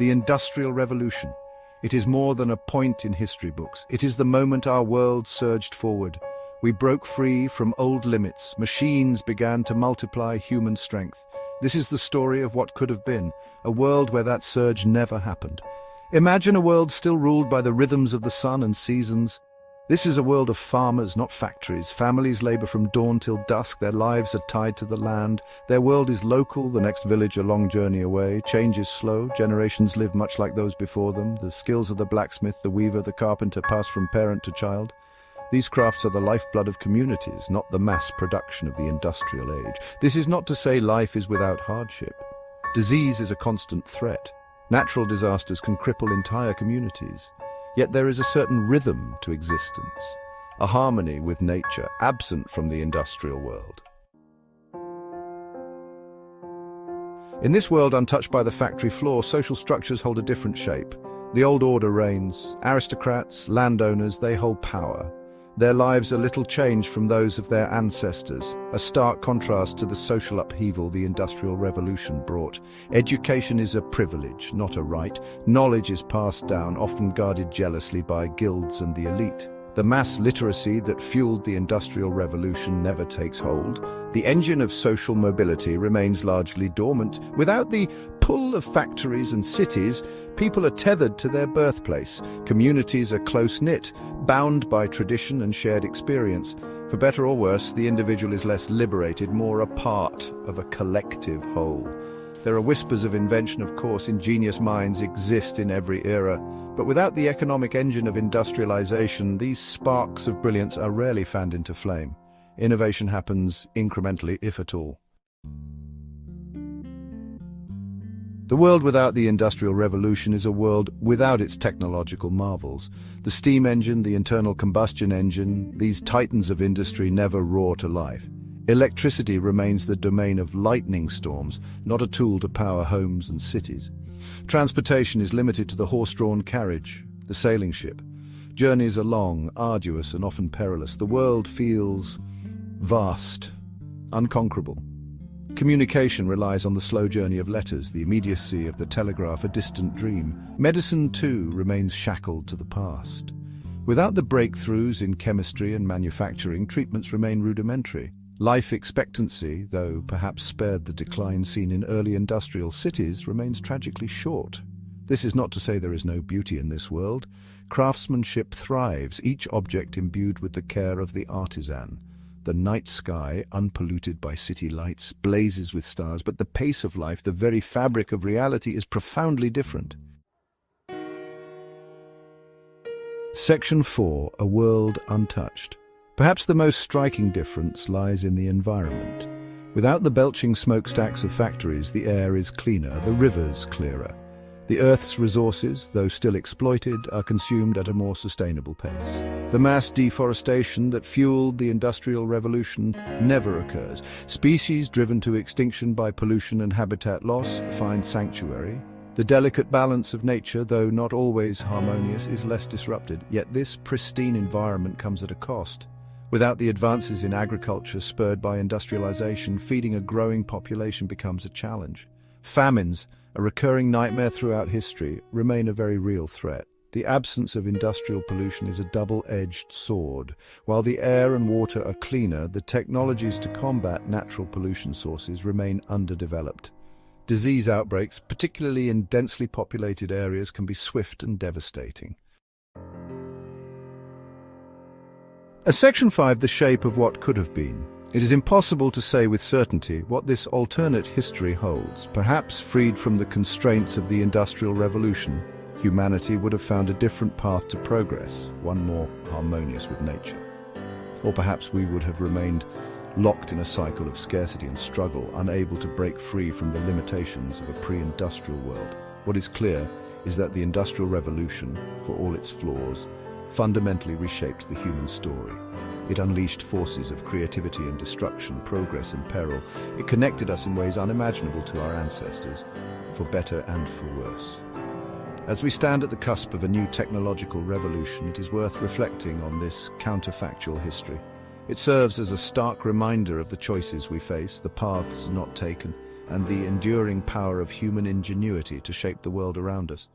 the Industrial Revolution. It is more than a point in history books. It is the moment our world surged forward. We broke free from old limits. Machines began to multiply human strength. This is the story of what could have been, a world where that surge never happened. Imagine a world still ruled by the rhythms of the sun and seasons. This is a world of farmers, not factories. Families labor from dawn till dusk. Their lives are tied to the land. Their world is local, the next village a long journey away. Change is slow. Generations live much like those before them. The skills of the blacksmith, the weaver, the carpenter pass from parent to child. These crafts are the lifeblood of communities, not the mass production of the industrial age. This is not to say life is without hardship. Disease is a constant threat. Natural disasters can cripple entire communities. Yet there is a certain rhythm to existence, a harmony with nature, absent from the industrial world. In this world untouched by the factory floor, social structures hold a different shape. The old order reigns. Aristocrats, landowners, they hold power. Their lives are little changed from those of their ancestors, a stark contrast to the social upheaval the Industrial Revolution brought. Education is a privilege, not a right. Knowledge is passed down, often guarded jealously by guilds and the elite. The mass literacy that fueled the Industrial Revolution never takes hold. The engine of social mobility remains largely dormant. Without the pull of factories and cities, people are tethered to their birthplace. Communities are close-knit, bound by tradition and shared experience. For better or worse, the individual is less liberated, more a part of a collective whole. There are whispers of invention, of course. Ingenious minds exist in every era. But without the economic engine of industrialization, these sparks of brilliance are rarely fanned into flame. Innovation happens incrementally, if at all. The world without the Industrial Revolution is a world without its technological marvels. The steam engine, the internal combustion engine, these titans of industry never roar to life. Electricity remains the domain of lightning storms, not a tool to power homes and cities. Transportation is limited to the horse-drawn carriage, the sailing ship. Journeys are long, arduous, and often perilous. The world feels vast, unconquerable. Communication relies on the slow journey of letters, the immediacy of the telegraph, a distant dream. Medicine, too, remains shackled to the past. Without the breakthroughs in chemistry and manufacturing, treatments remain rudimentary. Life expectancy, though perhaps spared the decline seen in early industrial cities, remains tragically short. This is not to say there is no beauty in this world. Craftsmanship thrives, each object imbued with the care of the artisan. The night sky, unpolluted by city lights, blazes with stars, but the pace of life, the very fabric of reality, is profoundly different. Section 4. A world untouched. Perhaps the most striking difference lies in the environment. Without the belching smokestacks of factories, the air is cleaner, the rivers clearer. The Earth's resources, though still exploited, are consumed at a more sustainable pace. The mass deforestation that fueled the Industrial Revolution never occurs. Species driven to extinction by pollution and habitat loss find sanctuary. The delicate balance of nature, though not always harmonious, is less disrupted. Yet this pristine environment comes at a cost. Without the advances in agriculture spurred by industrialization, feeding a growing population becomes a challenge. Famines, a recurring nightmare throughout history, remain a very real threat. The absence of industrial pollution is a double-edged sword. While the air and water are cleaner, the technologies to combat natural pollution sources remain underdeveloped. Disease outbreaks, particularly in densely populated areas, can be swift and devastating. Section 5. The shape of what could have been. It is impossible to say with certainty what this alternate history holds. Perhaps freed from the constraints of the Industrial Revolution, humanity would have found a different path to progress, one more harmonious with nature. Or perhaps we would have remained locked in a cycle of scarcity and struggle, unable to break free from the limitations of a pre-industrial world. What is clear is that the Industrial Revolution, for all its flaws, fundamentally reshaped the human story. It unleashed forces of creativity and destruction, progress and peril. It connected us in ways unimaginable to our ancestors, for better and for worse. As we stand at the cusp of a new technological revolution, it is worth reflecting on this counterfactual history. It serves as a stark reminder of the choices we face, the paths not taken, and the enduring power of human ingenuity to shape the world around us.